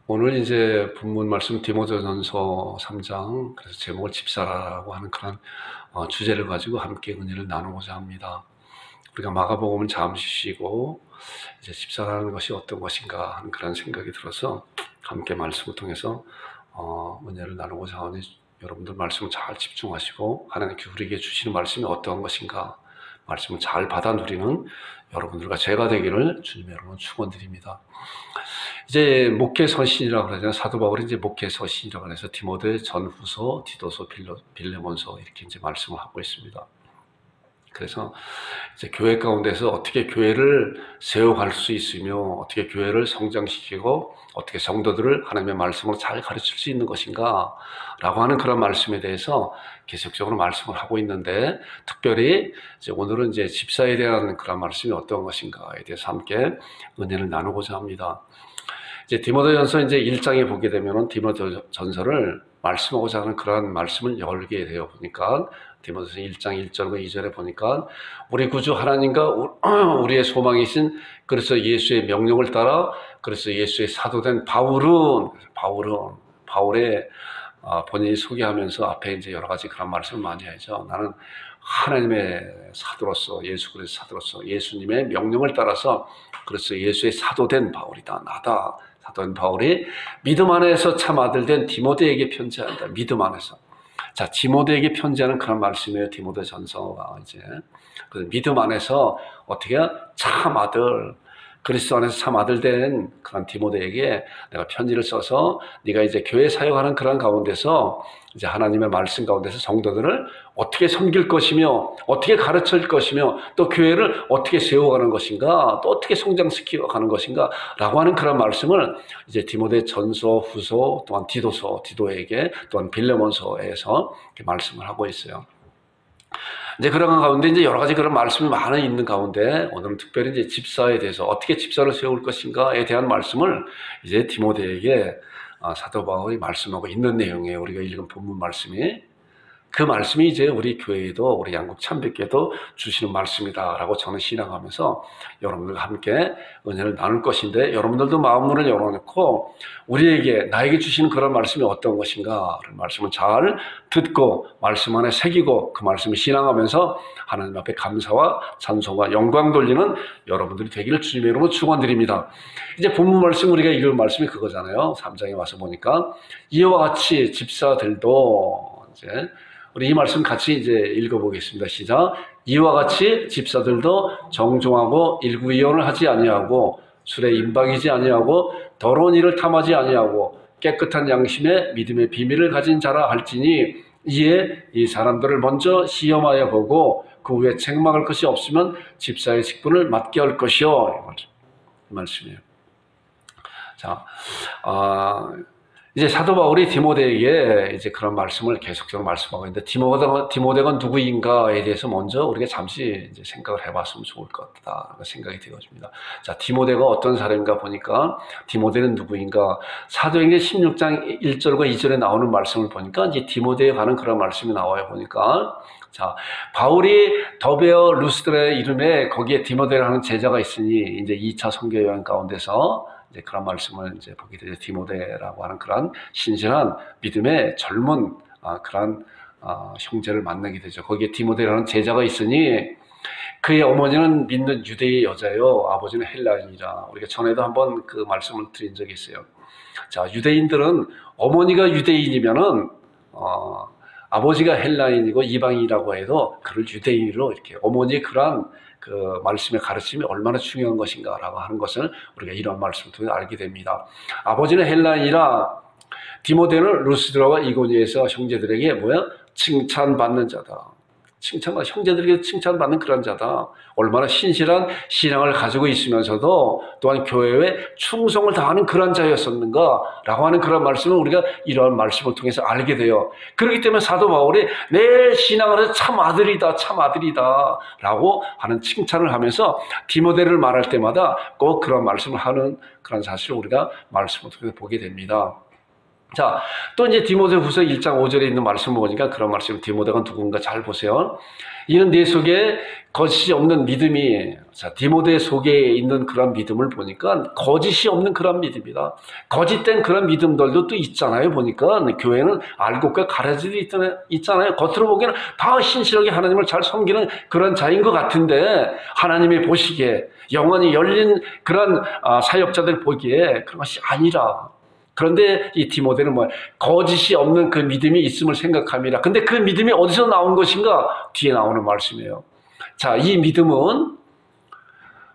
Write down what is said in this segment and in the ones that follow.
오늘 이제 본문 말씀 디모데전서 3장, 그래서 제목을 집사라고 하는 그런 주제를 가지고 함께 은혜를 나누고자 합니다. 우리가 마가복음을 잠시 쉬고 이제 집사라는 것이 어떤 것인가 하는 그런 생각이 들어서 함께 말씀을 통해서 은혜를 나누고자 하니, 여러분들 말씀을 잘 집중하시고 하나님께 우리에게 주시는 말씀이 어떤 것인가, 말씀을 잘 받아 누리는 여러분들과 제가 되기를 주님의 이름으로 축원드립니다. 이제 목회 서신이라고 그러잖아요. 사도 바울이 이제 목회 서신이라고 해서 디모데 전후서, 디도서, 빌레몬서 이렇게 이제 말씀을 하고 있습니다. 그래서 이제 교회 가운데서 어떻게 교회를 세워갈 수 있으며, 어떻게 교회를 성장시키고, 어떻게 성도들을 하나님의 말씀으로 잘 가르칠 수 있는 것인가 라고 하는 그런 말씀에 대해서 계속적으로 말씀을 하고 있는데, 특별히 이제 오늘은 이제 집사에 대한 그런 말씀이 어떤 것인가에 대해서 함께 은혜를 나누고자 합니다. 이제 디모데전서 이제 1장에 보게 되면은 디모데전서를 말씀하고자 하는 그러한 말씀을 열게 되어 보니까, 디모데전서 1장 1절과 2절에 보니까 우리 구주 하나님과 우리의 소망이신 그래서 예수의 명령을 따라 그래서 예수의 사도된 바울의 본인이 소개하면서 앞에 이제 여러 가지 그런 말씀을 많이 하죠. 나는 하나님의 사도로서, 예수 그리스도의 사도로서 예수님의 명령을 따라서 그래서 예수의 사도된 바울이다. 나다. 사도된 바울이 믿음 안에서 참 아들 된 디모데에게 편지한다. 믿음 안에서. 자, 디모데에게 편지하는 그런 말씀이에요. 디모데 전서가 이제. 그래서 믿음 안에서 어떻게 참 아들, 그리스도 안에서 참 아들 된 그런 디모데에게 내가 편지를 써서 네가 이제 교회 사역하는 그런 가운데서 이제 하나님의 말씀 가운데서 성도들을 어떻게 섬길 것이며, 어떻게 가르칠 것이며, 또 교회를 어떻게 세워가는 것인가, 또 어떻게 성장시켜 가는 것인가 라고 하는 그런 말씀을 이제 디모데 전서, 후서, 또한 디도에게, 또한 빌레몬서에서 이렇게 말씀을 하고 있어요. 이제 그런 가운데 이제 여러 가지 그런 말씀이 많이 있는 가운데 오늘은 특별히 이제 집사에 대해서 어떻게 집사를 세울 것인가에 대한 말씀을 이제 디모데에게 사도 바울이 말씀하고 있는 내용이에요. 우리가 읽은 본문 말씀이. 그 말씀이 이제 우리 교회에도, 우리 양국 참백교회도 주시는 말씀이다라고 저는 신앙하면서 여러분들과 함께 은혜를 나눌 것인데, 여러분들도 마음문을 열어놓고 우리에게, 나에게 주시는 그런 말씀이 어떤 것인가 라는 말씀을 잘 듣고 말씀 안에 새기고 그 말씀을 신앙하면서 하나님 앞에 감사와 찬송과 영광 돌리는 여러분들이 되기를 주님의 이름으로 축원드립니다. 이제 본문 말씀, 우리가 읽은 말씀이 그거잖아요. 3장에 와서 보니까 이와 같이 집사들도, 이제 우리 이 말씀 같이 이제 읽어보겠습니다. 시작. 이와 같이 집사들도 정중하고 일구이언을 하지 아니하고 술에 임박이지 아니하고 더러운 일을 탐하지 아니하고 깨끗한 양심에 믿음의 비밀을 가진 자라 할지니, 이에 이 사람들을 먼저 시험하여 보고 그 후에 책망할 것이 없으면 집사의 직분을 맡게 할 것이요. 이 말씀이에요. 자, 이제 사도 바울이 디모데에게 이제 그런 말씀을 계속적으로 말씀하고 있는데, 디모데가 누구인가에 대해서 먼저 우리가 잠시 이제 생각을 해봤으면 좋을 것 같다 생각이 되어집니다. 자, 디모데가 어떤 사람인가 보니까, 디모데는 누구인가? 사도행전 16장 1절과 2절에 나오는 말씀을 보니까 이제 디모데에 관한 그런 말씀이 나와요. 보니까, 자, 바울이 더베어 루스드라의 이름에 거기에 디모데라는 제자가 있으니 이제 2차 선교 여행 가운데서 이제 그런 말씀을 이제 보게 되죠. 디모데라고 하는 그런 신실한 믿음의 젊은 그런 형제를 만나게 되죠. 거기에 디모데라는 제자가 있으니 그의 어머니는 믿는 유대의 여자요, 아버지는 헬라인이라. 우리가 전에도 한번 그 말씀을 드린 적이 있어요. 자, 유대인들은 어머니가 유대인이면은 아버지가 헬라인이고 이방인이라고 해도 그를 유대인으로 이렇게, 어머니의 그러한 그 말씀의 가르침이 얼마나 중요한 것인가라고 하는 것을 우리가 이런 말씀을 통해 알게 됩니다. 아버지는 헬라인이라 디모데는 루스드라와 이고니에서 형제들에게 칭찬받는 자다. 형제들에게 칭찬받는 그런 자다. 얼마나 신실한 신앙을 가지고 있으면서도 또한 교회에 충성을 다하는 그런 자였었는가라고 하는 그런 말씀을 우리가 이러한 말씀을 통해서 알게 돼요. 그렇기 때문에 사도 바울이 내 신앙을 해서 참 아들이다, 참 아들이다 라고 하는 칭찬을 하면서 디모데를 말할 때마다 꼭 그런 말씀을 하는 그런 사실을 우리가 말씀을 통해서 보게 됩니다. 자, 또 이제 디모데후서 1장 5절에 있는 말씀을 보니까 그런 말씀, 디모데가 누군가 잘 보세요. 이는 내 속에 거짓이 없는 믿음이, 자, 디모데 속에 있는 그런 믿음을 보니까 거짓이 없는 그런 믿음이다. 거짓된 그런 믿음들도 또 있잖아요. 보니까 교회는 알곡과 가라지도 있잖아요. 겉으로 보기에는 다 신실하게 하나님을 잘 섬기는 그런 자인 것 같은데 하나님이 보시기에 영원히 열린 그런 사역자들 보기에 그런 것이 아니라, 그런데 이 디모데는 거짓이 없는 그 믿음이 있음을 생각합니다. 근데 그 믿음이 어디서 나온 것인가? 뒤에 나오는 말씀이에요. 자, 이 믿음은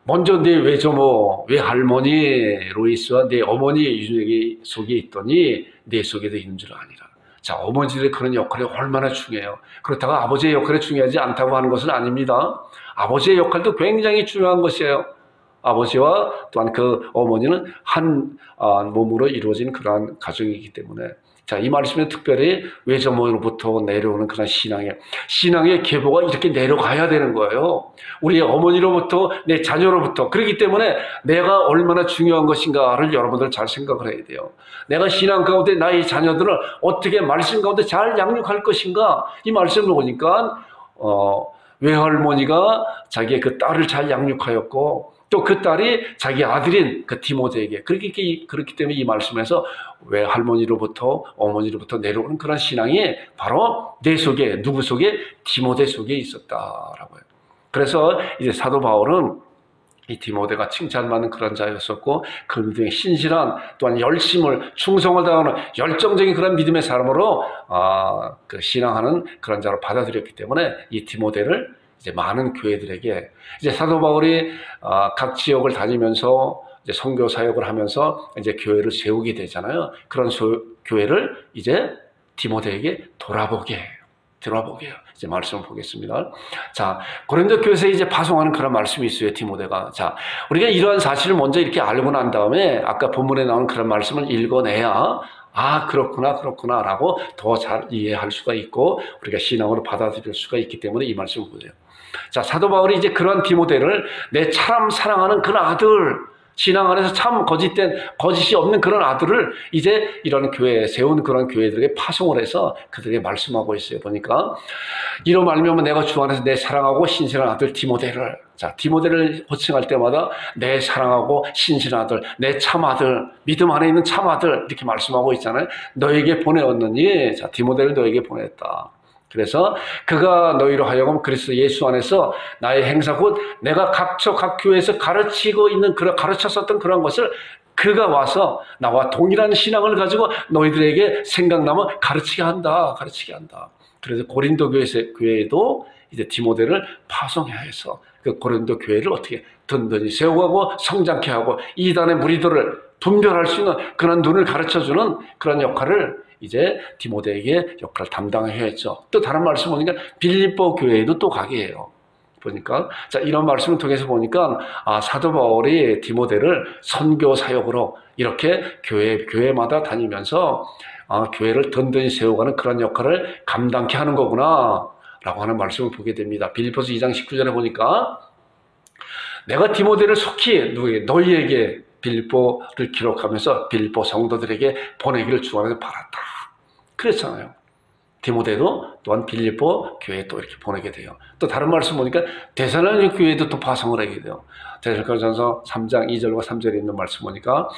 먼저 내 외조모, 외할머니 로이스와 내 어머니 유정이 속에 있더니 내 속에도 있는 줄 아니라. 자, 어머니들의 그런 역할이 얼마나 중요해요. 그렇다고 아버지의 역할이 중요하지 않다고 하는 것은 아닙니다. 아버지의 역할도 굉장히 중요한 것이에요. 아버지와 또한 그 어머니는 한 몸으로 이루어진 그러한 가정이기 때문에, 자, 이 말씀에 특별히 외조모로부터 내려오는 그런 신앙의 계보가 이렇게 내려가야 되는 거예요. 우리 어머니로부터, 내 자녀로부터. 그렇기 때문에 내가 얼마나 중요한 것인가를 여러분들 잘 생각을 해야 돼요. 내가 신앙 가운데 나의 자녀들을 어떻게 말씀 가운데 잘 양육할 것인가. 이 말씀을 보니까 외할머니가 자기의 그 딸을 잘 양육하였고, 또 그 딸이 자기 아들인 그 디모데에게, 그렇기 때문에 이 말씀에서 외할머니로부터 어머니로부터 내려오는 그런 신앙이 바로 내 속에, 누구 속에? 디모데 속에 있었다라고요. 그래서 이제 사도 바울은 이 디모데가 칭찬받는 그런 자였었고, 그 믿음에 신실한, 또한 열심을, 충성을 다하는 열정적인 그런 믿음의 사람으로 그 신앙하는 그런 자로 받아들였기 때문에 이 디모데를 이제 많은 교회들에게, 이제 사도 바울이 각 지역을 다니면서 이제 선교 사역을 하면서 이제 교회를 세우게 되잖아요. 그런 교회를 이제 디모데에게 돌아보게 해요. 이제 말씀을 보겠습니다. 자, 고린도 교회에 이제 파송하는 그런 말씀이 있어요, 디모데가. 자, 우리가 이러한 사실을 먼저 이렇게 알고 난 다음에 아까 본문에 나오는 그런 말씀을 읽어내야, 그렇구나 라고 더 잘 이해할 수가 있고 우리가 신앙으로 받아들일 수가 있기 때문에 이 말씀을 보세요. 자, 사도 바울이 이제 그런 디모데를 내 참 사랑하는 그런 아들, 신앙 안에서 참 거짓이 없는 그런 아들을 이제 이런 교회에 세운 그런 교회들에게 파송을 해서 그들에게 말씀하고 있어요. 보니까 이로 말미암아 내가 주 안에서 내 사랑하고 신실한 아들 디모데를, 자, 디모데를 호칭할 때마다 내 사랑하고 신실한 아들, 내 참 아들, 믿음 안에 있는 참 아들 이렇게 말씀하고 있잖아요. 너에게 보내었느니, 자, 디모데를 너에게 보냈다. 그래서 그가 너희로 하여금 그리스도 예수 안에서 나의 행사 곧 내가 각 교회에서 가르쳤었던 그런 것을 그가 와서 나와 동일한 신앙을 가지고 너희들에게 생각나면 가르치게 한다. 그래서 고린도 교회에도 이제 디모데를 파송해야 해서 그 고린도 교회를 어떻게 든든히 세워가고 성장케 하고 이단의 무리들을 분별할 수 있는 그런 눈을 가르쳐주는 그런 역할을 이제 디모데에게 역할을 담당해야 했죠. 또 다른 말씀 보니까 빌립보 교회에도 또 가게 해요. 보니까, 자, 이런 말씀을 통해서 보니까 사도 바울이 디모데를 선교 사역으로 이렇게 교회마다 다니면서 교회를 든든히 세워가는 그런 역할을 감당케 하는 거구나 라고 하는 말씀을 보게 됩니다. 빌립보서 2장 19절에 보니까 내가 디모데를 속히 너희에게 빌립보를 기록하면서 빌립보 성도들에게 보내기를 주 안에서 바랐다. 그랬잖아요. 디모데도 또한 빌립보 교회에 또 이렇게 보내게 돼요. 또 다른 말씀 보니까 데살로니가 교회에도 또 파송을 하게 돼요. 데살로니가전서 3장 2절과 3절에 있는 말씀 보니까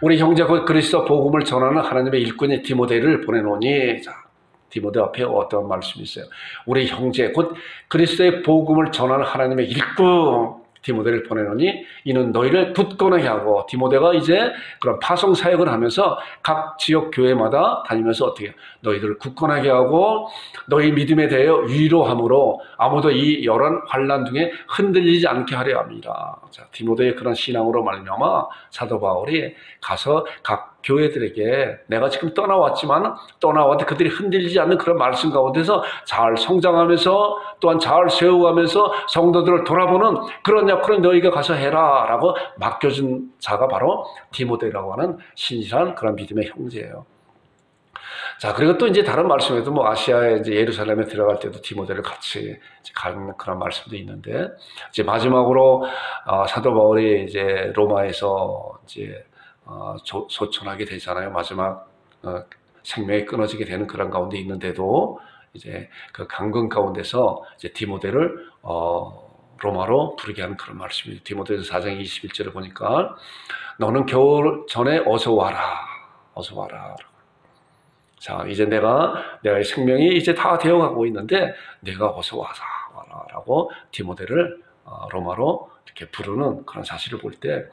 우리 형제 곧 그리스도 복음을 전하는 하나님의 일꾼이 디모데를 보내노니, 자, 디모데 앞에 어떤 말씀이 있어요? 우리 형제 곧 그리스도의 복음을 전하는 하나님의 일꾼 디모데를 보내노니 이는 너희를 굳건하게 하고, 디모데가 이제 그런 파송 사역을 하면서 각 지역 교회마다 다니면서 어떻게 너희들을 굳건하게 하고 너희 믿음에 대하여 위로함으로 아무도 이 여러 환난 중에 흔들리지 않게 하려 합니다. 자, 디모데의 그런 신앙으로 말미암아 사도 바울이 가서 각 교회들에게 내가 지금 떠나왔는데 그들이 흔들리지 않는 그런 말씀 가운데서 잘 성장하면서 또한 잘 세워가면서 성도들을 돌아보는 그런 역할을 너희가 가서 해라 라고 맡겨준 자가 바로 디모데라고 하는 신실한 그런 믿음의 형제예요. 자, 그리고 또 이제 다른 말씀에도 아시아에 이제 예루살렘에 들어갈 때도 디모데를 같이 가는 그런 말씀도 있는데, 이제 마지막으로 사도 바울이 이제 로마에서 이제 소천하게 되잖아요. 마지막 생명이 끊어지게 되는 그런 가운데 있는데도 이제 그 강건 가운데서 이제 디모데를 로마로 부르게 하는 그런 말씀이에요. 디모데서 4장 21절에 보니까 너는 겨울 전에 어서 와라. 어서 와라. 자, 이제 내가의 생명이 이제 다 되어가고 있는데 내가 어서 와라라고 디모데를 로마로 이렇게 부르는 그런 사실을 볼 때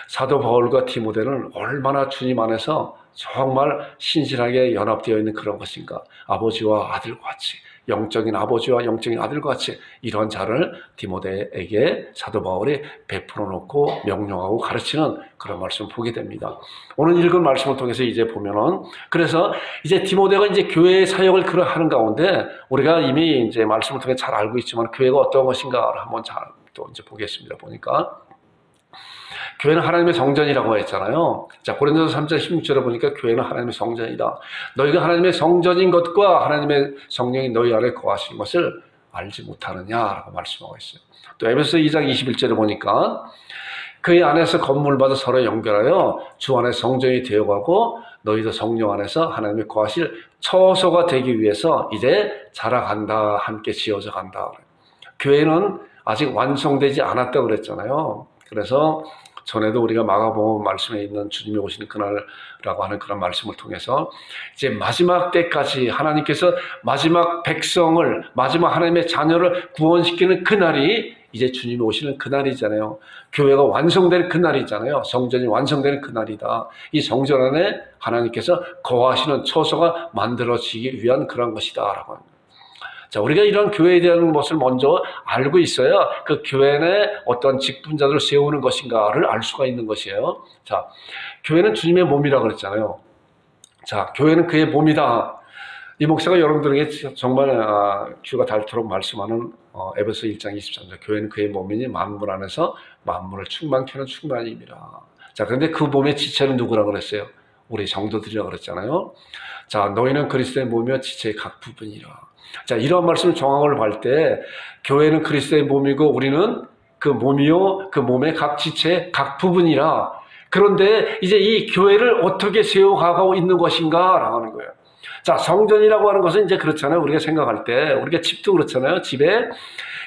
사도 바울과 디모데는 얼마나 주님 안에서 정말 신실하게 연합되어 있는 그런 것인가. 아버지와 아들과 같이, 영적인 아버지와 영적인 아들과 같이 이런 자를 디모데에게 사도 바울이 베풀어 놓고 명령하고 가르치는 그런 말씀을 보게 됩니다. 오늘 읽은 말씀을 통해서 이제 보면은, 그래서 이제 디모데가 이제 교회의 사역을 하는 가운데 우리가 이미 이제 말씀을 통해 잘 알고 있지만 교회가 어떤 것인가를 한번 잘 또 이제 보겠습니다. 보니까 교회는 하나님의 성전이라고 했잖아요. 자, 고린도서 3장 16절에 보니까 교회는 하나님의 성전이다. 너희가 하나님의 성전인 것과 하나님의 성령이 너희 안에 거하시는 것을 알지 못하느냐라고 말씀하고 있어요. 또 에베소 2장 21절에 보니까 그의 안에서 건물마다 서로 연결하여 주 안에 성전이 되어가고 너희도 성령 안에서 하나님의 거하실 처소가 되기 위해서 이제 자라간다. 함께 지어져 간다. 교회는 아직 완성되지 않았다고 그랬잖아요. 그래서 전에도 우리가 마가복음 말씀에 있는 주님이 오시는 그날이라고 하는 그런 말씀을 통해서 이제 마지막 때까지 하나님께서 마지막 백성을, 마지막 하나님의 자녀를 구원시키는 그날이 이제 주님이 오시는 그날이잖아요. 교회가 완성되는 그날이잖아요. 성전이 완성되는 그날이다. 이 성전 안에 하나님께서 거하시는 처소가 만들어지기 위한 그런 것이다 라고 합니다. 자, 우리가 이런 교회에 대한 것을 먼저 알고 있어야 그 교회 내 어떤 직분자들을 세우는 것인가를 알 수가 있는 것이에요. 자, 교회는 주님의 몸이라고 그랬잖아요. 자, 교회는 그의 몸이다. 이 목사가 여러분들에게 정말 귀가 닳도록 말씀하는 에베소 1장 23절, 교회는 그의 몸이니 만물 안에서 만물을 충만케 하는 충만임이라. 자, 그런데 그 몸의 지체는 누구라고 그랬어요? 우리 성도들이라고 그랬잖아요. 자, 너희는 그리스도의 몸이며 지체의 각 부분이라. 자, 이런 말씀 정확을 볼 때 교회는 그리스도의 몸이고 우리는 그 몸이요 그 몸의 각 지체 각 부분이라. 그런데 이제 이 교회를 어떻게 세워가고 있는 것인가 라고 하는 거예요. 자, 성전이라고 하는 것은 이제 그렇잖아요. 우리가 생각할 때 우리가 집도 그렇잖아요. 집에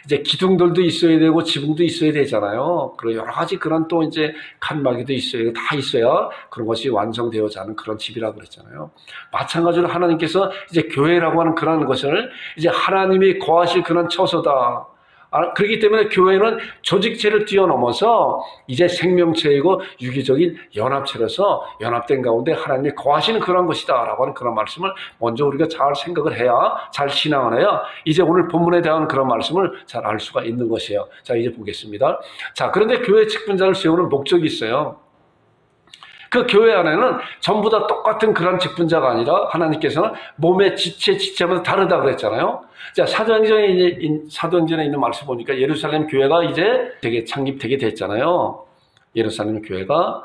이제 기둥들도 있어야 되고 지붕도 있어야 되잖아요. 그리고 여러 가지 그런 또 이제 칸막이도 있어야 되고 다 있어야 그런 것이 완성되어져 하는 그런 집이라고 그랬잖아요. 마찬가지로 하나님께서 이제 교회라고 하는 그런 것을 이제 하나님이 거하실 그런 처소다. 그렇기 때문에 교회는 조직체를 뛰어넘어서 이제 생명체이고 유기적인 연합체로서 연합된 가운데 하나님이 거하시는 그런 것이다 라고 하는 그런 말씀을 먼저 우리가 잘 생각을 해야, 잘 신앙을 해야 이제 오늘 본문에 대한 그런 말씀을 잘 알 수가 있는 것이에요. 자, 이제 보겠습니다. 자, 그런데 교회 직분자를 세우는 목적이 있어요. 그 교회 안에는 전부 다 똑같은 그런 직분자가 아니라 하나님께서는 몸의 지체마다 다르다 그랬잖아요. 자, 사도행전에 있는 말씀 보니까 예루살렘 교회가 이제 되게 창립되게 됐잖아요. 예루살렘 교회가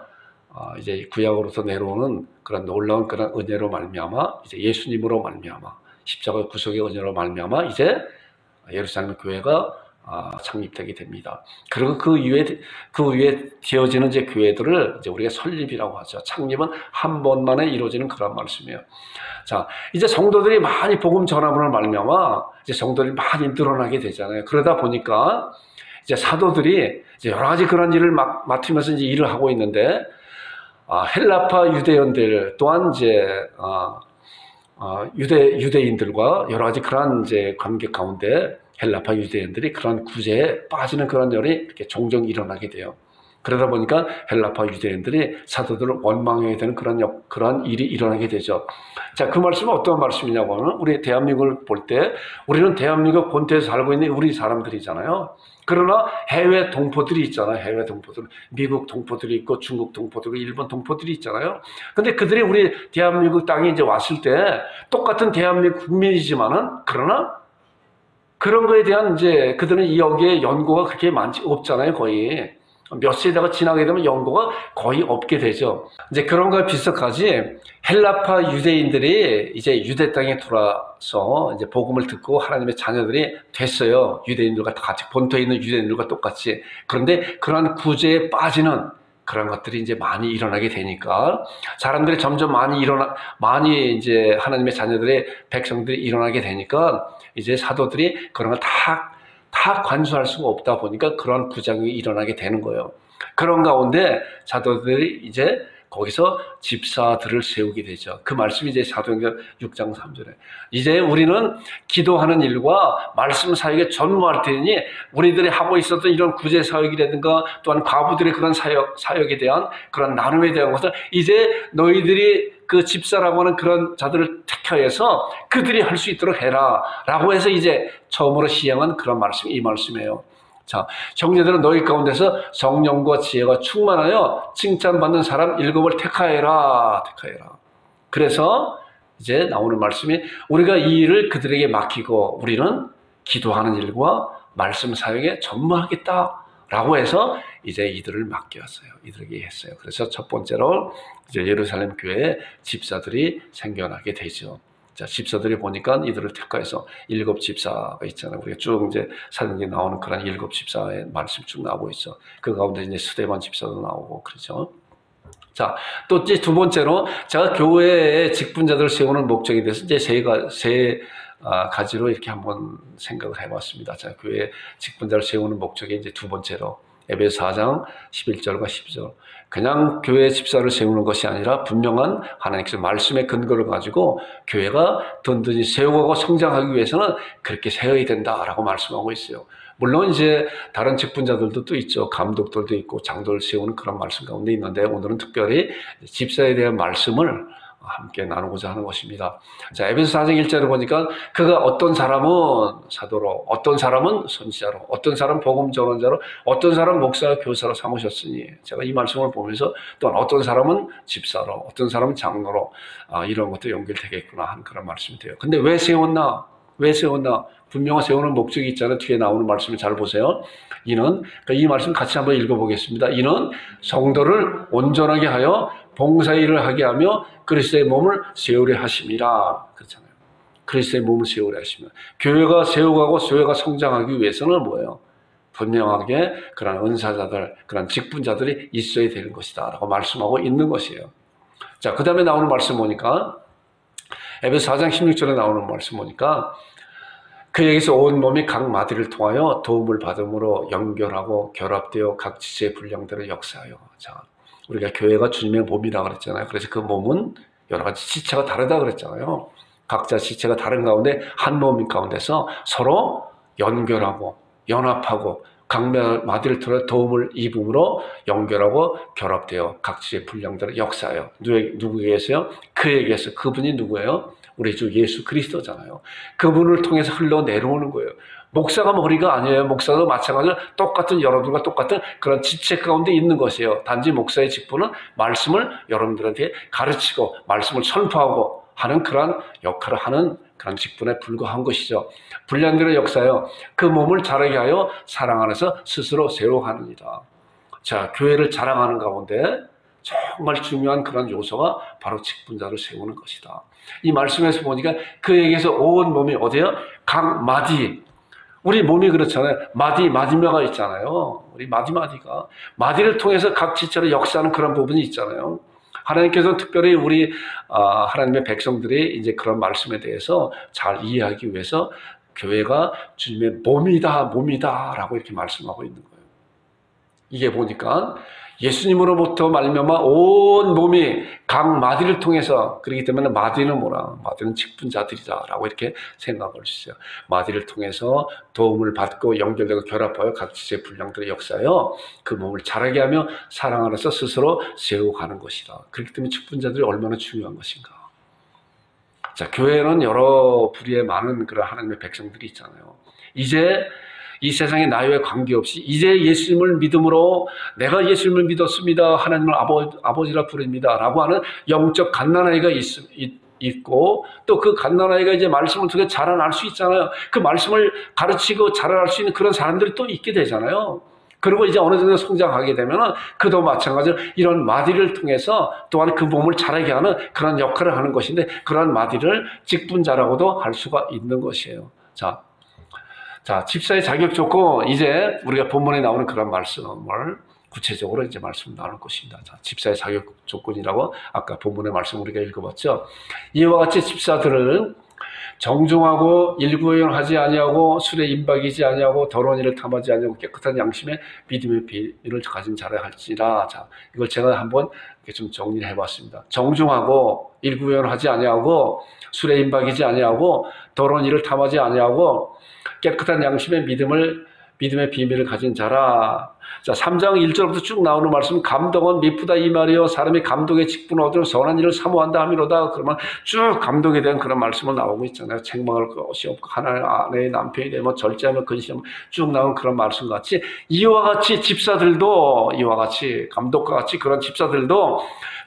이제 구약으로부터 내려오는 그런 놀라운 그런 은혜로 말미암아 이제 예수님으로 말미암아 십자가 구속의 은혜로 말미암아 이제 예루살렘 교회가 창립되게 됩니다. 그리고 그 위에 되어지는 이제 교회들을 이제 우리가 설립이라고 하죠. 창립은 한 번만에 이루어지는 그런 말씀이에요. 자, 이제 성도들이 많이 복음 전함으로 말미암아 이제 성도들이 많이 늘어나게 되잖아요. 그러다 보니까 이제 사도들이 이제 여러 가지 그런 일을 맡으면서 이제 일을 하고 있는데 헬라파 유대인들 또한 이제 유대인들과 여러 가지 그런 이제 관계 가운데 헬라파 유대인들이 그런 구제에 빠지는 그런 일이 이렇게 종종 일어나게 돼요. 그러다 보니까 헬라파 유대인들이 사도들을 원망해야 되는 그런 일이 일어나게 되죠. 자, 그 말씀은 어떤 말씀이냐고 하면 우리 대한민국을 볼 때 우리는 대한민국 본토에서 살고 있는 우리 사람들이잖아요. 그러나 해외 동포들이 있잖아요. 해외 동포들. 미국 동포들이 있고 중국 동포들, 일본 동포들이 있잖아요. 근데 그들이 우리 대한민국 땅에 이제 왔을 때 똑같은 대한민국 국민이지만은 그러나 그런 거에 대한 이제 그들은 여기에 연고가 그렇게 없잖아요. 거의 몇 세대가 지나게 되면 연고가 거의 없게 되죠. 이제 그런 거에 비슷하지 헬라파 유대인들이 이제 유대 땅에 돌아서 이제 복음을 듣고 하나님의 자녀들이 됐어요. 유대인들과 같이 본토에 있는 유대인들과 똑같이. 그런데 그러한 구제에 빠지는 그런 것들이 이제 많이 일어나게 되니까 사람들이 점점 많이 이제 하나님의 자녀들의 백성들이 일어나게 되니까 이제 사도들이 그런 걸 다 관수할 수가 없다 보니까 그런 부작용이 일어나게 되는 거예요. 그런 가운데 사도들이 이제 거기서 집사들을 세우게 되죠. 그 말씀이 이제 사도행전 6장 3절에 이제 우리는 기도하는 일과 말씀 사역에 전무할 테니 우리들이 하고 있었던 이런 구제 사역이라든가 또한 과부들의 그런 사역에 대한 그런 나눔에 대한 것을 이제 너희들이 그 집사라고 하는 그런 자들을 택하여서 그들이 할 수 있도록 해라 라고 해서 이제 처음으로 시행한 그런 말씀이 이 말씀이에요. 자, 형제들은 너희 가운데서 성령과 지혜가 충만하여 칭찬받는 사람 7을 택하여라. 그래서 이제 나오는 말씀이 우리가 이 일을 그들에게 맡기고 우리는 기도하는 일과 말씀 사역에 전무하겠다라고 해서 이제 이들을 맡겼어요. 이들에게 했어요. 그래서 첫 번째로 이제 예루살렘 교회에 집사들이 생겨나게 되죠. 자, 집사들이 보니까 이들을 택하여서 7 집사가 있잖아요. 우리가 쭉 이제 사전에 나오는 그런 7 집사의 말씀 쭉 나오고 있어. 그 가운데 이제 스데반 집사도 나오고 그러죠. 자, 또 이제 두 번째로 제가 교회의 직분자들을 세우는 목적에 대해서 이제 세 가지로 이렇게 한번 생각을 해봤습니다. 자, 교회 직분자를 세우는 목적이 이제 두 번째로 에베소 4장 11절과 12절. 그냥 교회 집사를 세우는 것이 아니라 분명한 하나님께서 말씀의 근거를 가지고 교회가 든든히 세우고 성장하기 위해서는 그렇게 세워야 된다라고 말씀하고 있어요. 물론 이제 다른 직분자들도 또 있죠. 감독들도 있고 장도를 세우는 그런 말씀 가운데 있는데 오늘은 특별히 집사에 대한 말씀을 함께 나누고자 하는 것입니다. 자, 에베소 4장 1절을 보니까 그가 어떤 사람은 사도로, 어떤 사람은 선지자로, 어떤 사람은 복음 전원자로, 어떤 사람은 목사와 교사로 삼으셨으니 제가 이 말씀을 보면서 또한 어떤 사람은 집사로, 어떤 사람은 장로로 이런 것도 연결되겠구나 하는 그런 말씀이 돼요. 근데 왜 세웠나? 분명한 세우는 목적이 있잖아요. 뒤에 나오는 말씀을 잘 보세요. 이는 이 말씀 같이 한번 읽어보겠습니다. 이는 성도를 온전하게 하여 봉사일을 하게 하며 그리스도의 몸을 세우려 하심이라. 그렇잖아요. 그리스도의 몸을 세우려 하시면 교회가 세워가고 교회가 성장하기 위해서는 뭐예요? 분명하게 그런 은사자들, 그런 직분자들이 있어야 되는 것이다 라고 말씀하고 있는 것이에요. 자, 그 다음에 나오는 말씀 보니까 에베소 4장 16절에 나오는 말씀 보니까 그에게서 온 몸이 각 마디를 통하여 도움을 받음으로 연결하고 결합되어 각 지체의 분량들을 역사하여. 자, 우리가 교회가 주님의 몸이라 그랬잖아요. 그래서 그 몸은 여러 가지 지체가 다르다 그랬잖아요. 각자 지체가 다른 가운데 한 몸인 가운데서 서로 연결하고 연합하고 각 마디를 통해 도움을 입음으로 연결하고 결합되어 각 지체의 분량들을 역사하여. 누구에게서요? 그에게서. 그분이 누구예요? 우리 주 예수 그리스도잖아요. 그분을 통해서 흘러내려오는 거예요. 목사가 머리가 아니에요. 목사도 마찬가지로 똑같은 여러분과 똑같은 그런 지체 가운데 있는 것이에요. 단지 목사의 직분은 말씀을 여러분들한테 가르치고 말씀을 선포하고 하는 그런 역할을 하는 그런 직분에 불과한 것이죠. 분량들의 역사요. 그 몸을 자라게 하여 사랑 안에서 스스로 세워가느니라. 자, 교회를 자랑하는 가운데 정말 중요한 그런 요소가 바로 직분자를 세우는 것이다. 이 말씀에서 보니까 그에게서 온 몸이 어디요? 각 마디. 우리 몸이 그렇잖아요. 마디뼈가 있잖아요. 우리 마디가 마디를 통해서 각 지체로 역사하는 그런 부분이 있잖아요. 하나님께서는 특별히 우리 하나님의 백성들이 이제 그런 말씀에 대해서 잘 이해하기 위해서 교회가 주님의 몸이다라고 이렇게 말씀하고 있는 거예요. 이게 보니까 예수님으로부터 말미암아 온 몸이 각 마디를 통해서, 그렇기 때문에 마디는 뭐라? 마디는 직분자들이다라고 이렇게 생각할 수 있어요. 마디를 통해서 도움을 받고 연결되고 결합하여 각 지체의 분량들의 역사여 그 몸을 자라게 하며 사랑 안에서 스스로 세워가는 것이다. 그렇기 때문에 직분자들이 얼마나 중요한 것인가. 자, 교회는 여러 부류의 많은 그런 하나님의 백성들이 있잖아요. 이제 이 세상에 나와 관계없이 이제 예수님을 믿음으로 내가 예수님을 믿었습니다. 하나님을 아버지라 부릅니다. 라고 하는 영적 갓난아이가 있고 또 그 갓난아이가 이제 말씀을 통해 자라날 수 있잖아요. 그 말씀을 가르치고 자라날 수 있는 그런 사람들이 또 있게 되잖아요. 그리고 이제 어느 정도 성장하게 되면은 그도 마찬가지로 이런 마디를 통해서 또한 그 몸을 자라게 하는 그런 역할을 하는 것인데 그런 마디를 직분자라고도 할 수가 있는 것이에요. 자, 집사의 자격 조건, 이제 우리가 본문에 나오는 그런 말씀을 구체적으로 이제 말씀 나눌 것입니다. 자, 집사의 자격 조건이라고 아까 본문의 말씀 우리가 읽어봤죠. 이와 같이 집사들은 정중하고 일구의연하지 아니하고 술에 임박이지 아니하고 더러운 일을 탐하지 아니하고 깨끗한 양심에 믿음의 비밀을 가진 자라 할지라. 자, 이걸 제가 한번 이렇게 좀 정리를 해봤습니다. 정중하고 일구의연하지 아니하고 술에 임박이지 아니하고 더러운 일을 탐하지 아니하고 깨끗한 양심에 믿음의 비밀을 가진 자라. 자, 3장 1절부터 쭉 나오는 말씀, 감독은 미쁘다 이 말이요 사람이 감독의 직분 얻으려 선한 일을 사모한다 하미로다. 그러면 쭉 감독에 대한 그런 말씀을 나오고 있잖아요. 책망할 것이 없고 하나님 아내의 남편이 되면 절제하며 근신하며 쭉 나오는 그런 말씀 같이, 이와 같이 집사들도, 이와 같이 감독과 같이 그런 집사들도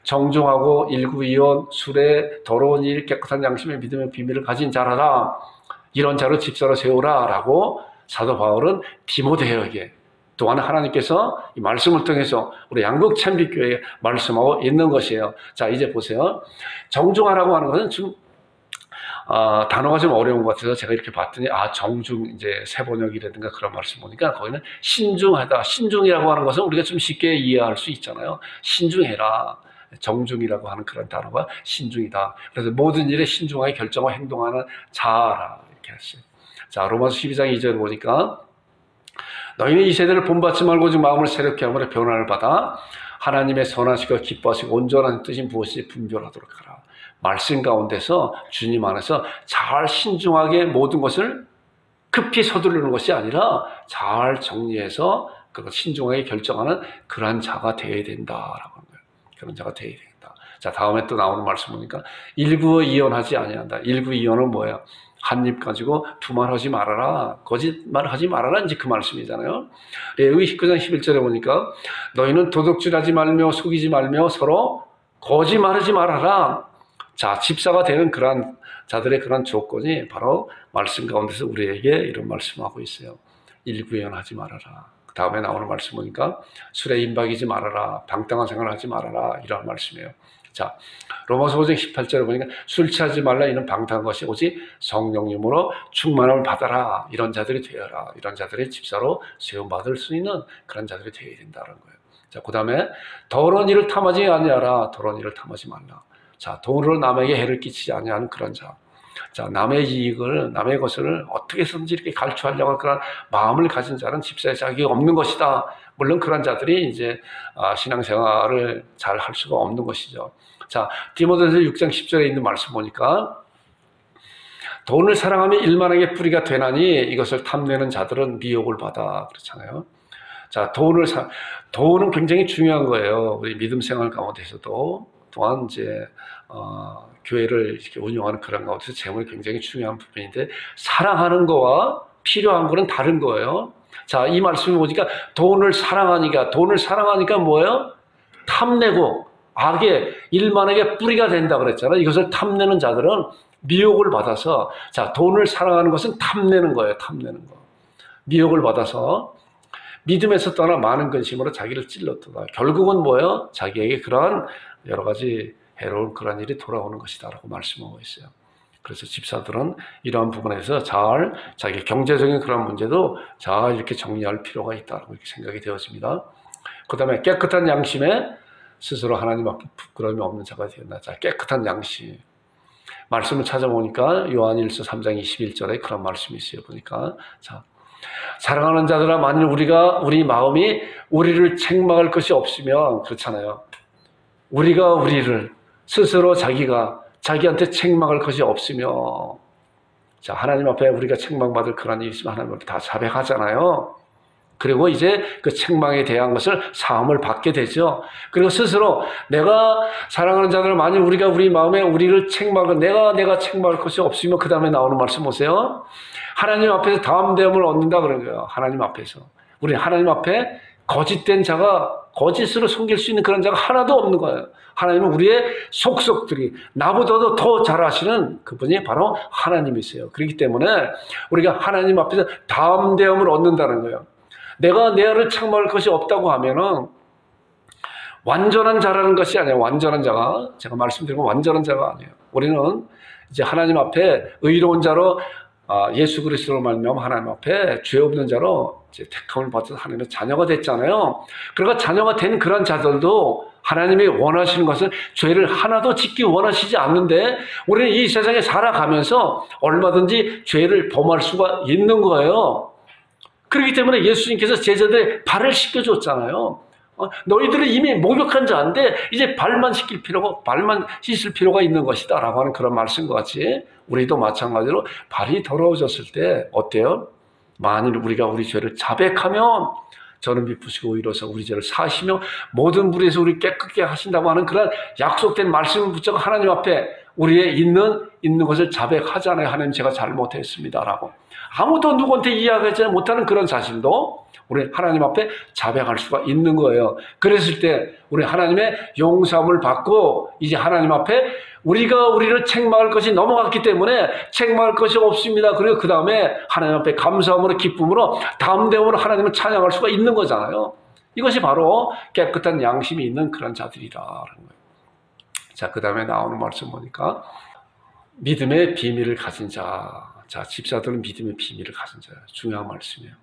정중하고 일구이온 술에 더러운 일 깨끗한 양심의 믿음의 비밀을 가진 자라라. 이런 자로 집사로 세우라 라고 사도 바울은 디모데에게, 또한 하나님께서 이 말씀을 통해서 우리 양국 참빛교회에 말씀하고 있는 것이에요. 자, 이제 보세요. 정중하라고 하는 것은 좀 단어가 좀 어려운 것 같아서 제가 이렇게 봤더니 정중, 이제 세번역이라든가 그런 말씀 보니까 거기는 신중하다. 신중이라고 하는 것은 우리가 좀 쉽게 이해할 수 있잖아요. 신중해라. 정중이라고 하는 그런 단어가 신중이다. 그래서 모든 일에 신중하게 결정하고 행동하는 자라 이렇게 했어요. 자, 로마서 12장 2절 보니까 너희는 이 세대를 본받지 말고 오직 마음을 새롭게 함으로 변화를 받아 하나님의 선하시고 기뻐하시고 온전한 뜻이 무엇인지 분별하도록 하라. 말씀 가운데서 주님 안에서 잘 신중하게 모든 것을 급히 서두르는 것이 아니라 잘 정리해서 그걸 신중하게 결정하는 그러한 자가 되어야 된다라고 하는 거예요. 그런 자가 되어야 된다. 자, 다음에 또 나오는 말씀 보니까 일구이연하지 아니한다. 일구이연은 뭐예요? 한 입 가지고 두말하지 말아라. 거짓말하지 말아라. 이제 그 말씀이잖아요. 레위기 19장 11절에 보니까 너희는 도둑질하지 말며 속이지 말며 서로 거짓말하지 말아라. 자, 집사가 되는 그런 자들의 그런 조건이 바로 말씀 가운데서 우리에게 이런 말씀하고 있어요. 일구이연하지 말아라. 그 다음에 나오는 말씀 보니까 술에 임박이지 말아라. 방탕한 생활하지 말아라. 이런 말씀이에요. 자, 로마서 5장 18절에 보니까 술 취하지 말라. 이는 방탕한 것이 오직 성령님으로 충만함을 받아라. 이런 자들이 되어라. 이런 자들의 집사로 세움받을 수 있는 그런 자들이 되어야 된다는 거예요. 자, 그 다음에 더러운 일을 탐하지 아니하라. 더러운 일을 탐하지 말라. 자, 돈으로 남에게 해를 끼치지 아니하는 그런 자. 자, 남의 이익을, 남의 것을 어떻게 해서든지 이렇게 갈취하려고 하는 그런 마음을 가진 자는 집사의 자격이 없는 것이다. 물론 그런 자들이 이제 신앙생활을 잘 할 수가 없는 것이죠. 자, 디모데전서 6장 10절에 있는 말씀 보니까 돈을 사랑하며 일만하게 뿌리가 되나니 이것을 탐내는 자들은 미혹을 받아. 그렇잖아요. 자, 돈은 굉장히 중요한 거예요. 우리 믿음 생활 가운데서도 또한 이제 교회를 이렇게 운영하는 그런 가운데서 재물이 굉장히 중요한 부분인데 사랑하는 거와 필요한 거는 다른 거예요. 자, 이 말씀을 보니까 돈을 사랑하니까 뭐예요? 탐내고 악의 일만에게 뿌리가 된다 그랬잖아요. 이것을 탐내는 자들은 미혹을 받아서, 자, 돈을 사랑하는 것은 탐내는 거예요. 탐내는 거. 미혹을 받아서 믿음에서 떠나 많은 근심으로 자기를 찔렀다. 결국은 뭐예요? 자기에게 그러한 여러 가지 해로운 그런 일이 돌아오는 것이다라고 말씀하고 있어요. 그래서 집사들은 이러한 부분에서 잘 자기 경제적인 그런 문제도 잘 이렇게 정리할 필요가 있다고 이렇게 생각이 되었습니다. 그 다음에 깨끗한 양심에 스스로 하나님 앞에 부끄러움이 없는 자가 되었나. 자, 깨끗한 양심. 말씀을 찾아보니까 요한일서 3장 21절에 그런 말씀이 있어요. 보니까 자, 사랑하는 자들아 만일 우리 마음이 우리를 책망할 것이 없으면 그렇잖아요. 우리가 우리를 스스로 자기한테 책망할 것이 없으며, 자, 하나님 앞에 우리가 책망받을 그런 일이 있으면 하나님 앞에 다 자백하잖아요. 그리고 이제 그 책망에 대한 것을 사함을 받게 되죠. 그리고 스스로 내가 사랑하는 자들 만일 우리가 우리 마음에 우리를 책망을 내가 책망할 것이 없으면 그 다음에 나오는 말씀 보세요. 하나님 앞에서 다함됨을 얻는다 그런 거예요. 하나님 앞에서. 우리 하나님 앞에 거짓된 자가 거짓으로 숨길 수 있는 그런 자가 하나도 없는 거예요. 하나님은 우리의 속속들이 나보다도 더 잘 아시는 그분이 바로 하나님이세요. 그렇기 때문에 우리가 하나님 앞에서 담대함을 얻는다는 거예요. 내가 내 아를 책망할 것이 없다고 하면은 완전한 자라는 것이 아니에요. 완전한 자가, 제가 말씀드린 건 완전한 자가 아니에요. 우리는 이제 하나님 앞에 의로운 자로 예수 그리스도로 말미암아 하나님 앞에 죄 없는 자로 이제 택함을 받은 하나님의 자녀가 됐잖아요. 그러니까 자녀가 된 그런 자들도 하나님이 원하시는 것은 죄를 하나도 짓기 원하시지 않는데 우리는 이 세상에 살아가면서 얼마든지 죄를 범할 수가 있는 거예요. 그렇기 때문에 예수님께서 제자들의 발을 씻겨줬잖아요. 너희들은 이미 목욕한 자인데 이제 발만 씻을 필요가 있는 것이다 라고 하는 그런 말씀과 같이 우리도 마찬가지로 발이 더러워졌을 때 어때요? 만일 우리가 우리 죄를 자백하면 저는 미쁘시고 의로서 우리 죄를 사시며 모든 불에서 우리 깨끗게 하신다고 하는 그런 약속된 말씀을 붙잡고 하나님 앞에 우리의 있는 것을 자백하잖아요. 하나님 제가 잘못했습니다 라고. 아무도 누구한테 이야기하지 못하는 그런 자신도 우리 하나님 앞에 자백할 수가 있는 거예요. 그랬을 때 우리 하나님의 용서함을 받고 이제 하나님 앞에 우리가 우리를 책망할 것이 넘어갔기 때문에 책망할 것이 없습니다. 그리고 그 다음에 하나님 앞에 감사함으로 기쁨으로 담대함으로 하나님을 찬양할 수가 있는 거잖아요. 이것이 바로 깨끗한 양심이 있는 그런 자들이라는 거예요. 자, 그 다음에 나오는 말씀 보니까 믿음의 비밀을 가진 자. 자, 집사들은 믿음의 비밀을 가진 자예요. 중요한 말씀이에요.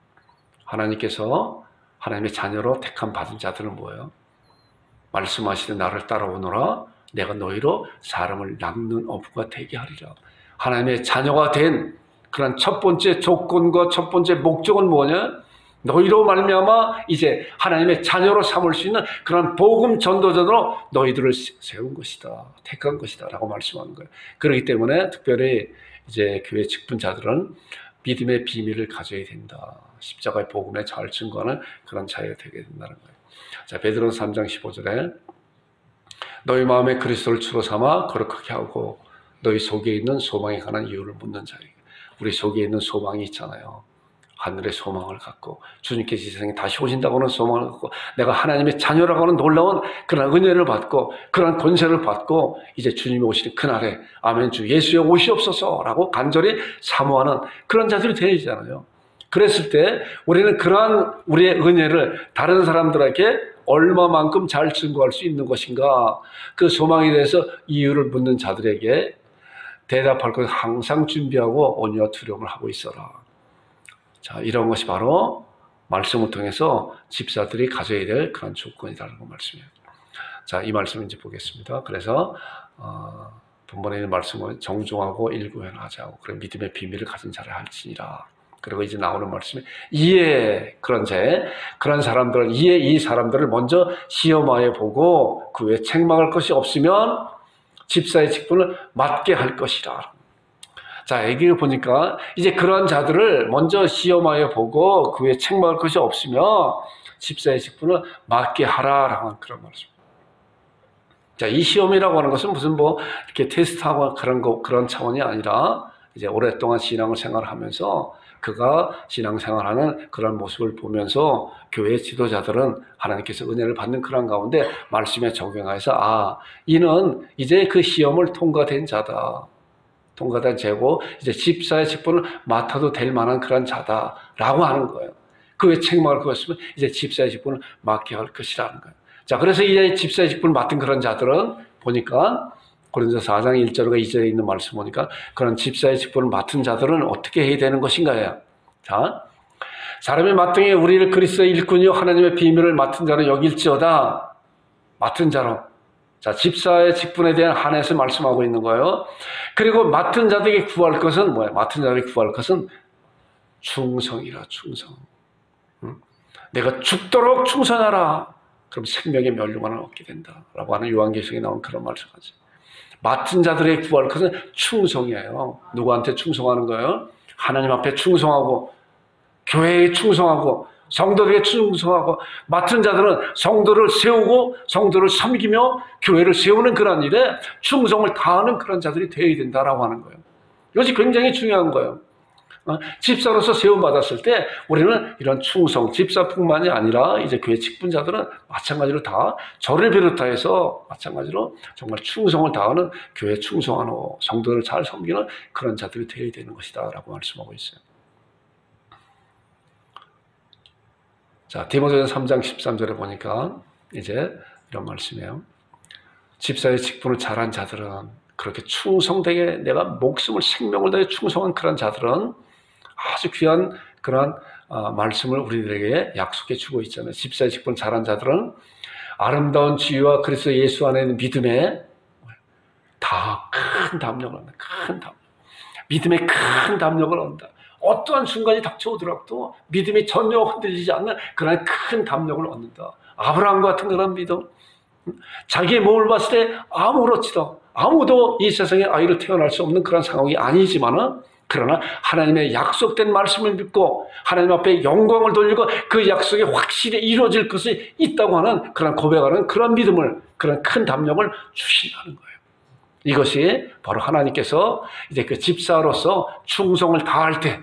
하나님께서 하나님의 자녀로 택함 받은 자들은 뭐예요? 말씀하시되 나를 따라오너라 내가 너희로 사람을 낚는 어부가 되게 하리라. 하나님의 자녀가 된 그런 첫 번째 조건과 첫 번째 목적은 뭐냐? 너희로 말미암아 이제 하나님의 자녀로 삼을 수 있는 그런 복음 전도자로 너희들을 세운 것이다. 택한 것이다 라고 말씀하는 거예요. 그렇기 때문에 특별히 이제 교회 직분자들은 믿음의 비밀을 가져야 된다. 십자가의 복음에 잘 증거하는 그런 자가 되게 된다는 거예요. 자, 베드로서 3장 15절에 너희 마음에 그리스도를 주로 삼아 거룩하게 하고 너희 속에 있는 소망에 관한 이유를 묻는 자에게. 우리 속에 있는 소망이 있잖아요. 하늘의 소망을 갖고 주님께서 이 세상에 다시 오신다고 하는 소망을 갖고 내가 하나님의 자녀라고 하는 놀라운 그런 은혜를 받고 그런 권세를 받고 이제 주님이 오시는 그날에 아멘 주 예수여 오시옵소서라고 간절히 사모하는 그런 자들이 되어야잖아요. 그랬을 때 우리는 그러한 우리의 은혜를 다른 사람들에게 얼마만큼 잘 증거할 수 있는 것인가, 그 소망에 대해서 이유를 묻는 자들에게 대답할 것을 항상 준비하고 온유와 두려움을 하고 있어라. 자, 이런 것이 바로 말씀을 통해서 집사들이 가져야 될 그런 조건이라는 말씀이에요. 자, 이 말씀을 이제 보겠습니다. 그래서 본문에 있는 말씀은 정중하고 일구연하자고 그런 믿음의 비밀을 가진 자를 할지니라. 그리고 이제 나오는 말씀이 이에 그런 사람들, 이에 이 사람들을 먼저 시험하여 보고 그 외에 책망할 것이 없으면 집사의 직분을 맡게 할 것이라. 자, 여기 보니까 이제 그러한 자들을 먼저 시험하여 보고 그 외에 책망할 것이 없으면 집사의 직분을 맡게 하라라는 그런 말씀. 자, 이 시험이라고 하는 것은 무슨 이렇게 테스트하고 그런 차원이 아니라 이제 오랫동안 신앙을 생활하면서 그가 신앙생활하는 그런 모습을 보면서 교회 지도자들은 하나님께서 은혜를 받는 그런 가운데 말씀에 적용해서 이는 이제 그 시험을 통과된 자다. 통과된 죄고 이제 집사의 직분을 맡아도 될 만한 그런 자다라고 하는 거예요. 그 외에 책망할 것 없으면 이제 집사의 직분을 맡게 할 것이라는 거예요. 자, 그래서 이제 집사의 직분을 맡은 그런 자들은 보니까 고린도서 4장 1절과 2절에 있는 말씀 보니까 그런 집사의 직분을 맡은 자들은 어떻게 해야 되는 것인가요? 자, 사람이 마땅히 우리를 그리스도의 일꾼이요 하나님의 비밀을 맡은 자로 여길지어다. 맡은 자로. 자, 집사의 직분에 대한 한해서 말씀하고 있는 거예요. 그리고 맡은 자들에게 구할 것은 뭐예요? 맡은 자들에게 구할 것은 충성이라, 충성. 내가 죽도록 충성하라. 그럼 생명의 멸류관을 얻게 된다라고 하는 요한계시록에 나온 그런 말씀하죠. 맡은 자들에게 구할 것은 충성이에요. 누구한테 충성하는 거예요? 하나님 앞에 충성하고 교회에 충성하고 성도들에게 충성하고 맡은 자들은 성도를 세우고 성도를 섬기며 교회를 세우는 그런 일에 충성을 다하는 그런 자들이 되어야 된다라고 하는 거예요. 이것이 굉장히 중요한 거예요. 집사로서 세움받았을 때 우리는 이런 충성, 집사뿐만이 아니라 이제 교회 직분자들은 마찬가지로 다 저를 비롯해서 마찬가지로 정말 충성을 다하는 교회에 충성하는 성도를 잘 섬기는 그런 자들이 되어야 되는 것이다 라고 말씀하고 있어요. 자, 디모데전서 3장 13절에 보니까 이제 이런 말씀이에요. 집사의 직분을 잘한 자들은 그렇게 충성되게 내가 목숨을 생명을 다해 충성한 그런 자들은 아주 귀한 그런 말씀을 우리들에게 약속해 주고 있잖아요. 집사의 직분 잘한 자들은 아름다운 지위와 그리스도 예수 안에 있는 믿음에 다 큰 담력을 얻는다. 큰 담력. 믿음의 큰 담력을 얻는다. 어떠한 순간이 닥쳐오더라도 믿음이 전혀 흔들리지 않는 그런 큰 담력을 얻는다. 아브라함 같은 그런 믿음. 자기의 몸을 봤을 때 아무도 이 세상에 아이를 태어날 수 없는 그런 상황이 아니지만은, 그러나 하나님의 약속된 말씀을 믿고 하나님 앞에 영광을 돌리고 그 약속이 확실히 이루어질 것이 있다고 하는 그런 고백하는 그런 믿음을, 그런 큰 담력을 주신다는 거예요. 이것이 바로 하나님께서 이제 그 집사로서 충성을 다할 때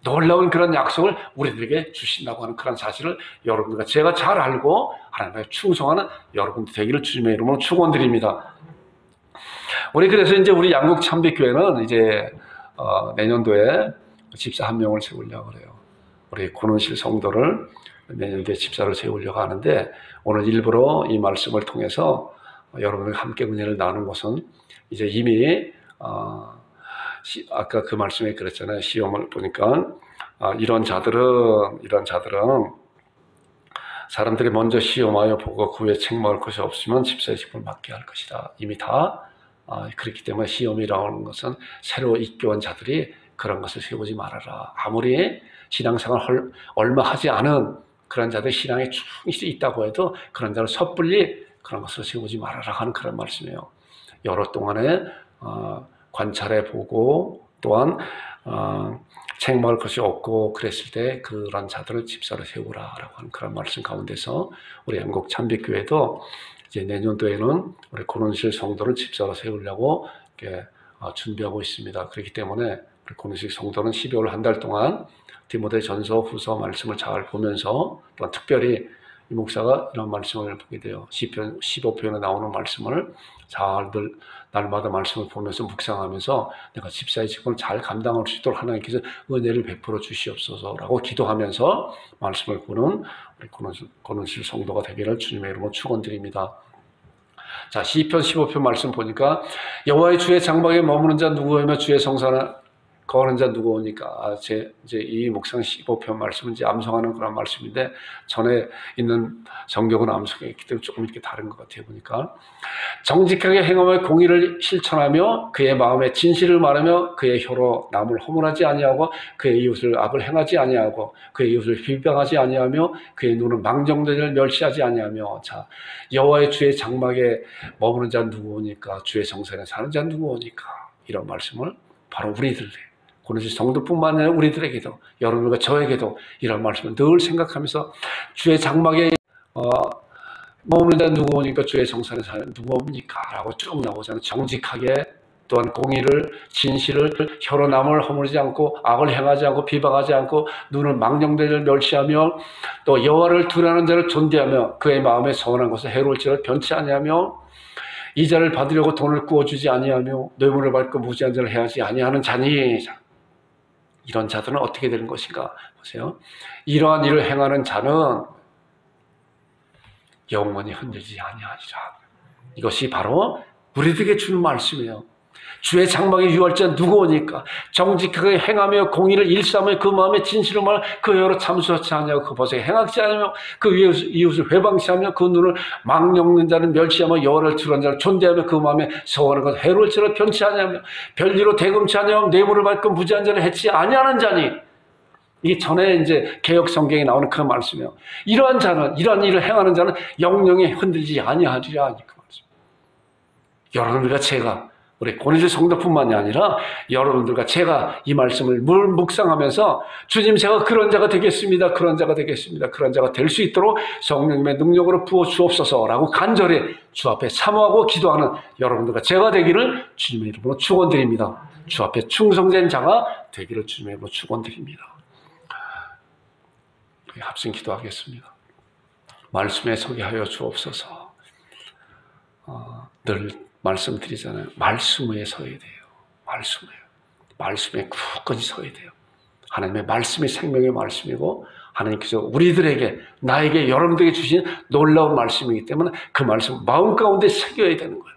놀라운 그런 약속을 우리들에게 주신다고 하는 그런 사실을 여러분과 제가 잘 알고 하나님께 충성하는 여러분 되기를 주님의 이름으로 축원드립니다. 우리 그래서 이제 우리 양국 참빛교회는 이제 내년도에 집사 한 명을 세우려고 그래요. 우리 권원실 성도를 내년도에 집사로 세우려고 하는데, 오늘 일부러 이 말씀을 통해서 여러분과 함께 은혜를 나눈 것은 이제 이미 아까 그 말씀에 그랬잖아요. 시험을 보니까 이런 자들은 사람들이 먼저 시험하여 보고 그 후에 책망할 것이 없으면 집사의 직분을 맡게 할 것이다. 이미 다 그렇기 때문에 시험이라는 것은 새로 입교한 자들이 그런 것을 세우지 말아라. 아무리 신앙생활 얼마 하지 않은 그런 자들 신앙에 충실히 있다고 해도 그런 자를 섣불리 그런 것을 세우지 말아라 하는 그런 말씀이에요. 여러 동안에 관찰해 보고 또한 책망할 것이 없고 그랬을 때 그런 자들을 집사로 세우라라고 하는 그런 말씀 가운데서 우리 양국 참빛교회도 이제 내년도에는 우리 고른실 성도를 집사로 세우려고 이렇게 준비하고 있습니다. 그렇기 때문에 우리 고른실 성도는 12월 한 달 동안 디모데 전서 후서 말씀을 잘 보면서, 또한 특별히 이 목사가 이런 말씀을 보게 돼요. 시편 15편에 나오는 말씀을 잘들 날마다 말씀을 보면서 묵상하면서 내가 집사의 직분을 잘 감당할 수 있도록 하나님께서 은혜를 베풀어 주시옵소서라고 기도하면서 말씀을 보는 우리 권원실 성도가 되기를 주님의 이름으로 축원드립니다. 자, 시편 15편 말씀 보니까 여호와의 주의 장막에 머무는 자 누구이며 주의 성산에 거하는 자 누구오니까. 이제 이 목상 15편 말씀은 이제 암송하는 그런 말씀인데, 전에 있는 성경은 암송했기 때문에 조금 이렇게 다른 것 같아요. 보니까 정직하게 행하며 공의를 실천하며 그의 마음에 진실을 말하며 그의 혀로 남을 허물하지 아니하고 그의 이웃을 악을 행하지 아니하고 그의 이웃을 비방하지 아니하며 그의 눈은 망정들을 멸시하지 아니하며. 자, 여호와의 주의 장막에 머무는 자 누구오니까, 주의 성산에 사는 자 누구오니까. 이런 말씀을 바로 우리들, 고린도 성도뿐만 아니라 우리들에게도, 여러분과 저에게도 이런 말씀을 늘 생각하면서 주의 장막에 머무는 자 누구 오니까 주의 성산에 사는 누구 옵니까? 라고 쭉 나오잖아요. 정직하게, 또한 공의를, 진실을, 혀로 남을 허물지 않고 악을 행하지 않고 비방하지 않고 눈을 망령되를 멸시하며 또 여호와를 두려워하는 자를 존대하며 그의 마음에 서운한 것을 해로울지라도 변치 아니하며 이자를 받으려고 돈을 구워주지 아니하며 뇌물을 받고 무지한 자를 해하지 아니하는 자니. 이런 자들은 어떻게 되는 것인가 보세요. 이러한 일을 행하는 자는 영원히 흔들리지 아니하리라. 이것이 바로 우리들에게 주는 말씀이에요. 주의 장막에 유할 자 누구 오니까. 정직하게 행하며 공의를 일삼으며 그 마음에 진실을 말하며 그 여로 참수하지 아니하고 그 벗에 행하지 않으며 그 이웃을 회방치하며 그 눈을 망령는 자는 멸시하며 여호와를 두려워하는 자를 존대하며 그 마음에 서원하는 것 해로울지라도 변치 아니하며 별리로 대금치 아니하며 뇌물을 받고 무지한 자를 해치 아니하는 자니. 이게 전에 이제 개역 성경에 나오는 그런 말씀이에요. 이러한 자는, 이러한 일을 행하는 자는 영영에 흔들리지 아니하리라. 그 말씀. 여러분들과 제가, 우리 고린도 성도뿐만이 아니라 여러분들과 제가 이 말씀을 묵상하면서 주님, 제가 그런 자가 되겠습니다. 그런 자가 되겠습니다. 그런 자가 될 수 있도록 성령님의 능력으로 부어 주옵소서라고 간절히 주 앞에 사모하고 기도하는 여러분들과 제가 되기를 주님의 이름으로 축원드립니다. 주 앞에 충성된 자가 되기를 주님의 이름으로 축원드립니다. 합심 기도하겠습니다. 말씀에 서게 하여 주옵소서. 늘 말씀드리잖아요. 말씀 위에 서야 돼요. 말씀에 굳건히 서야 돼요. 하나님의 말씀이 생명의 말씀이고 하나님께서 우리들에게, 나에게, 여러분들에게 주신 놀라운 말씀이기 때문에 그 말씀 마음 가운데 새겨야 되는 거예요.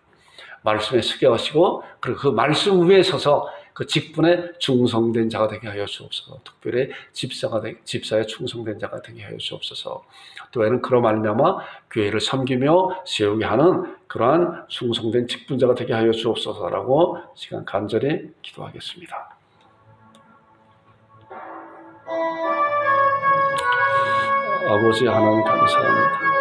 말씀에 서게 하시고 그리고 그 말씀 위에 서서 그 직분에 충성된 자가 되게 하여 주옵소서. 특별히 집사에 충성된 자가 되게 하여 주옵소서. 또 애는 그로 말미암아 교회를 섬기며 세우게 하는 그러한 충성된 직분자가 되게 하여 주옵소서라고 시간 간절히 기도하겠습니다. 아버지 하나님 감사합니다.